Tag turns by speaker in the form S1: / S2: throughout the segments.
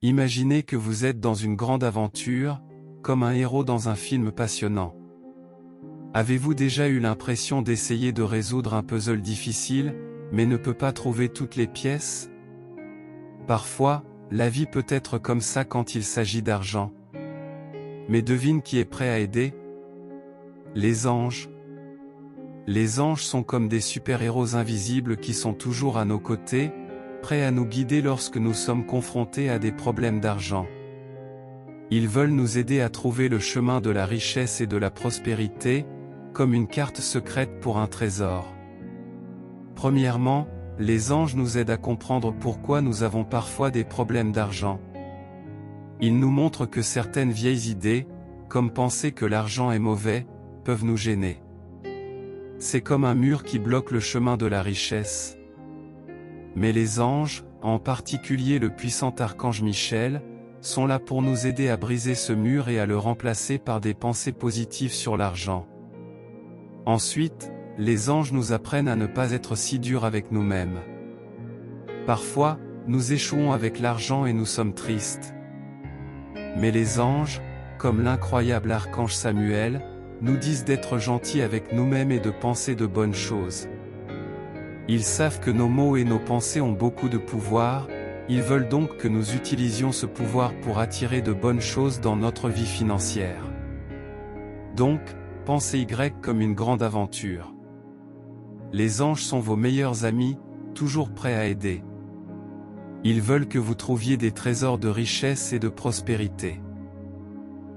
S1: Imaginez que vous êtes dans une grande aventure, comme un héros dans un film passionnant. Avez-vous déjà eu l'impression d'essayer de résoudre un puzzle difficile, mais ne peut pas trouver toutes les pièces? Parfois, la vie peut être comme ça quand il s'agit d'argent. Mais devine qui est prêt à aider? Les anges. Les anges sont comme des super-héros invisibles qui sont toujours à nos côtés, prêts à nous guider lorsque nous sommes confrontés à des problèmes d'argent. Ils veulent nous aider à trouver le chemin de la richesse et de la prospérité, comme une carte secrète pour un trésor. Premièrement, les anges nous aident à comprendre pourquoi nous avons parfois des problèmes d'argent. Ils nous montrent que certaines vieilles idées, comme penser que l'argent est mauvais, peuvent nous gêner. C'est comme un mur qui bloque le chemin de la richesse. Mais les anges, en particulier le puissant archange Michel, sont là pour nous aider à briser ce mur et à le remplacer par des pensées positives sur l'argent. Ensuite, les anges nous apprennent à ne pas être si durs avec nous-mêmes. Parfois, nous échouons avec l'argent et nous sommes tristes. Mais les anges, comme l'incroyable archange Samuel, nous disent d'être gentils avec nous-mêmes et de penser de bonnes choses. Ils savent que nos mots et nos pensées ont beaucoup de pouvoir, ils veulent donc que nous utilisions ce pouvoir pour attirer de bonnes choses dans notre vie financière. Donc, pensez Y comme une grande aventure. Les anges sont vos meilleurs amis, toujours prêts à aider. Ils veulent que vous trouviez des trésors de richesse et de prospérité.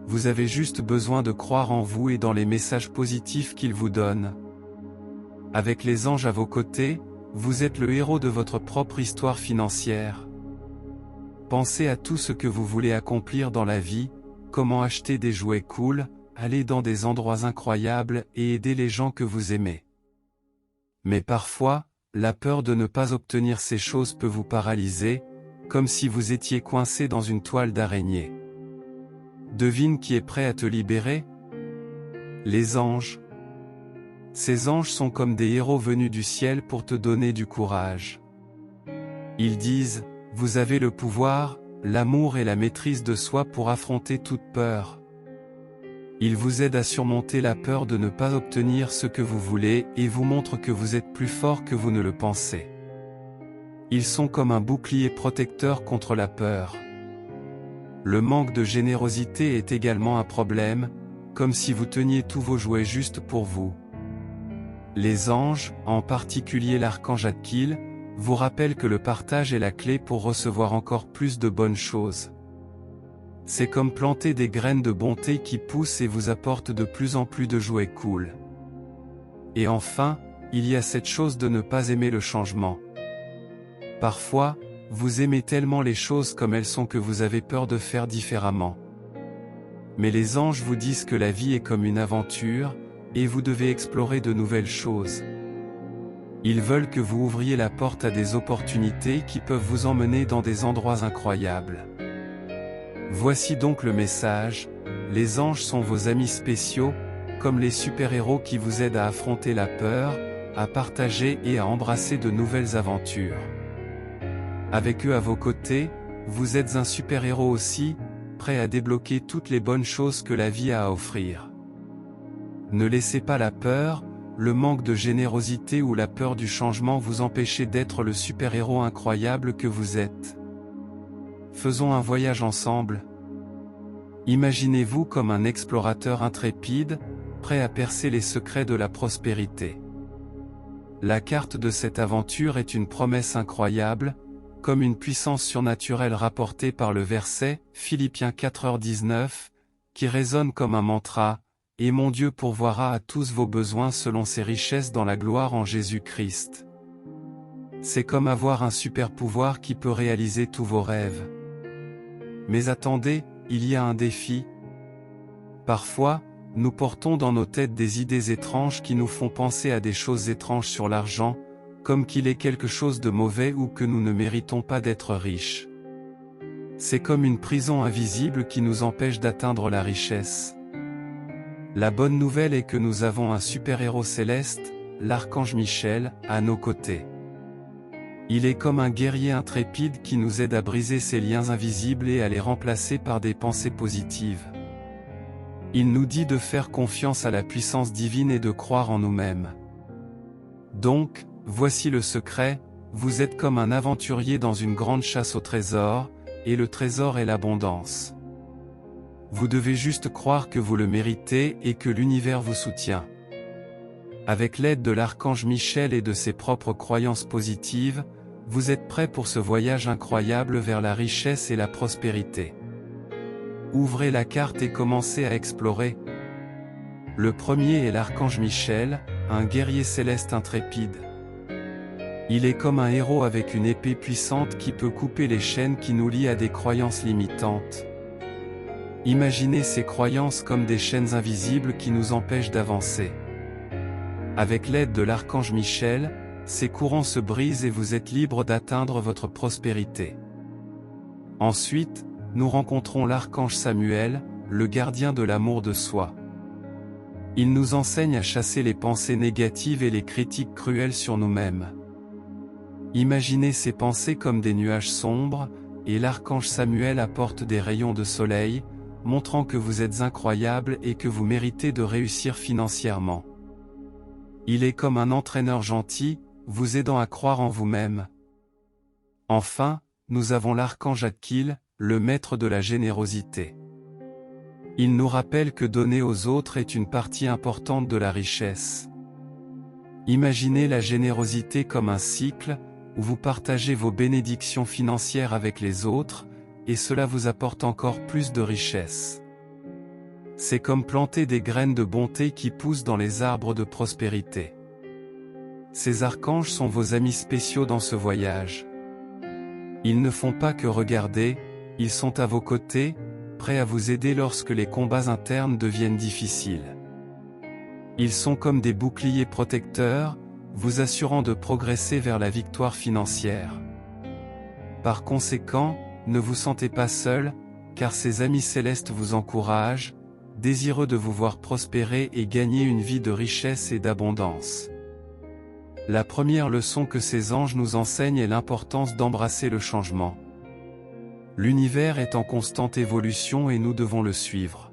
S1: Vous avez juste besoin de croire en vous et dans les messages positifs qu'ils vous donnent. Avec les anges à vos côtés, vous êtes le héros de votre propre histoire financière. Pensez à tout ce que vous voulez accomplir dans la vie, comment acheter des jouets cool, aller dans des endroits incroyables et aider les gens que vous aimez. Mais parfois, la peur de ne pas obtenir ces choses peut vous paralyser, comme si vous étiez coincé dans une toile d'araignée. Devine qui est prêt à te libérer? Les anges. Ces anges sont comme des héros venus du ciel pour te donner du courage. Ils disent, vous avez le pouvoir, l'amour et la maîtrise de soi pour affronter toute peur. Ils vous aident à surmonter la peur de ne pas obtenir ce que vous voulez et vous montrent que vous êtes plus fort que vous ne le pensez. Ils sont comme un bouclier protecteur contre la peur. Le manque de générosité est également un problème, comme si vous teniez tous vos jouets juste pour vous. Les anges, en particulier l'archange Zadkiel, vous rappellent que le partage est la clé pour recevoir encore plus de bonnes choses. C'est comme planter des graines de bonté qui poussent et vous apportent de plus en plus de jouets cool. Et enfin, il y a cette chose de ne pas aimer le changement. Parfois, vous aimez tellement les choses comme elles sont que vous avez peur de faire différemment. Mais les anges vous disent que la vie est comme une aventure, et vous devez explorer de nouvelles choses. Ils veulent que vous ouvriez la porte à des opportunités qui peuvent vous emmener dans des endroits incroyables. Voici donc le message, les anges sont vos amis spéciaux, comme les super-héros qui vous aident à affronter la peur, à partager et à embrasser de nouvelles aventures. Avec eux à vos côtés, vous êtes un super-héros aussi, prêt à débloquer toutes les bonnes choses que la vie a à offrir. Ne laissez pas la peur, le manque de générosité ou la peur du changement vous empêcher d'être le super-héros incroyable que vous êtes. Faisons un voyage ensemble. Imaginez-vous comme un explorateur intrépide, prêt à percer les secrets de la prospérité. La carte de cette aventure est une promesse incroyable, comme une puissance surnaturelle rapportée par le verset, Philippiens 4h19, qui résonne comme un mantra, « Et mon Dieu pourvoira à tous vos besoins selon ses richesses dans la gloire en Jésus-Christ. » C'est comme avoir un super pouvoir qui peut réaliser tous vos rêves. Mais attendez, il y a un défi. Parfois, nous portons dans nos têtes des idées étranges qui nous font penser à des choses étranges sur l'argent, comme qu'il est quelque chose de mauvais ou que nous ne méritons pas d'être riches. C'est comme une prison invisible qui nous empêche d'atteindre la richesse. La bonne nouvelle est que nous avons un super-héros céleste, l'archange Michel, à nos côtés. Il est comme un guerrier intrépide qui nous aide à briser ces liens invisibles et à les remplacer par des pensées positives. Il nous dit de faire confiance à la puissance divine et de croire en nous-mêmes. Donc, voici le secret, vous êtes comme un aventurier dans une grande chasse au trésor, et le trésor est l'abondance. Vous devez juste croire que vous le méritez et que l'univers vous soutient. Avec l'aide de l'archange Michel et de ses propres croyances positives, vous êtes prêt pour ce voyage incroyable vers la richesse et la prospérité. Ouvrez la carte et commencez à explorer. Le premier est l'archange Michel, un guerrier céleste intrépide. Il est comme un héros avec une épée puissante qui peut couper les chaînes qui nous lient à des croyances limitantes. Imaginez ces croyances comme des chaînes invisibles qui nous empêchent d'avancer. Avec l'aide de l'archange Michel, ces courants se brisent et vous êtes libre d'atteindre votre prospérité. Ensuite, nous rencontrons l'archange Samuel, le gardien de l'amour de soi. Il nous enseigne à chasser les pensées négatives et les critiques cruelles sur nous-mêmes. Imaginez ces pensées comme des nuages sombres, et l'archange Samuel apporte des rayons de soleil, montrant que vous êtes incroyable et que vous méritez de réussir financièrement. Il est comme un entraîneur gentil, vous aidant à croire en vous-même. Enfin, nous avons l'archange Zadkiel, le maître de la générosité. Il nous rappelle que donner aux autres est une partie importante de la richesse. Imaginez la générosité comme un cycle, où vous partagez vos bénédictions financières avec les autres, et cela vous apporte encore plus de richesse. C'est comme planter des graines de bonté qui poussent dans les arbres de prospérité. Ces archanges sont vos amis spéciaux dans ce voyage. Ils ne font pas que regarder, ils sont à vos côtés, prêts à vous aider lorsque les combats internes deviennent difficiles. Ils sont comme des boucliers protecteurs, vous assurant de progresser vers la victoire financière. Par conséquent, ne vous sentez pas seul, car ces amis célestes vous encouragent, désireux de vous voir prospérer et gagner une vie de richesse et d'abondance. La première leçon que ces anges nous enseignent est l'importance d'embrasser le changement. L'univers est en constante évolution et nous devons le suivre.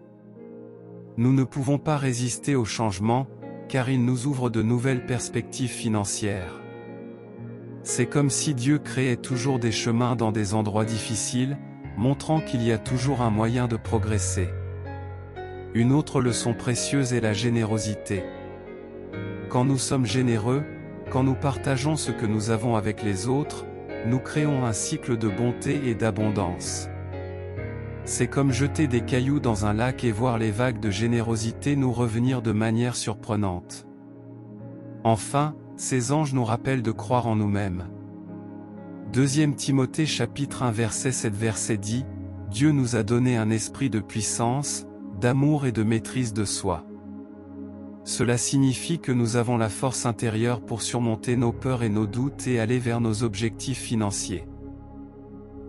S1: Nous ne pouvons pas résister au changement, car il nous ouvre de nouvelles perspectives financières. C'est comme si Dieu créait toujours des chemins dans des endroits difficiles, montrant qu'il y a toujours un moyen de progresser. Une autre leçon précieuse est la générosité. Quand nous sommes généreux, quand nous partageons ce que nous avons avec les autres, nous créons un cycle de bonté et d'abondance. C'est comme jeter des cailloux dans un lac et voir les vagues de générosité nous revenir de manière surprenante. Enfin, ces anges nous rappellent de croire en nous-mêmes. 2 Timothée chapitre 1 verset 7 dit, « Dieu nous a donné un esprit de puissance, d'amour et de maîtrise de soi. » Cela signifie que nous avons la force intérieure pour surmonter nos peurs et nos doutes et aller vers nos objectifs financiers.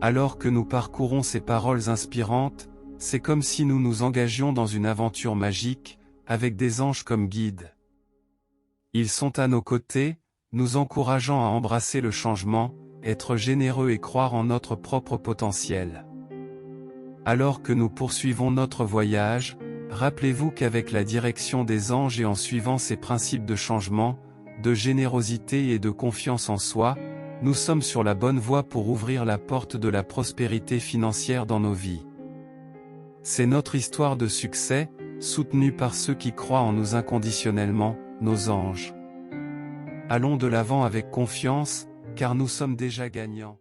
S1: Alors que nous parcourons ces paroles inspirantes, c'est comme si nous nous engagions dans une aventure magique, avec des anges comme guides. Ils sont à nos côtés, nous encourageant à embrasser le changement, être généreux et croire en notre propre potentiel. Alors que nous poursuivons notre voyage, rappelez-vous qu'avec la direction des anges et en suivant ces principes de changement, de générosité et de confiance en soi, nous sommes sur la bonne voie pour ouvrir la porte de la prospérité financière dans nos vies. C'est notre histoire de succès, soutenue par ceux qui croient en nous inconditionnellement, nos anges. Allons de l'avant avec confiance, car nous sommes déjà gagnants.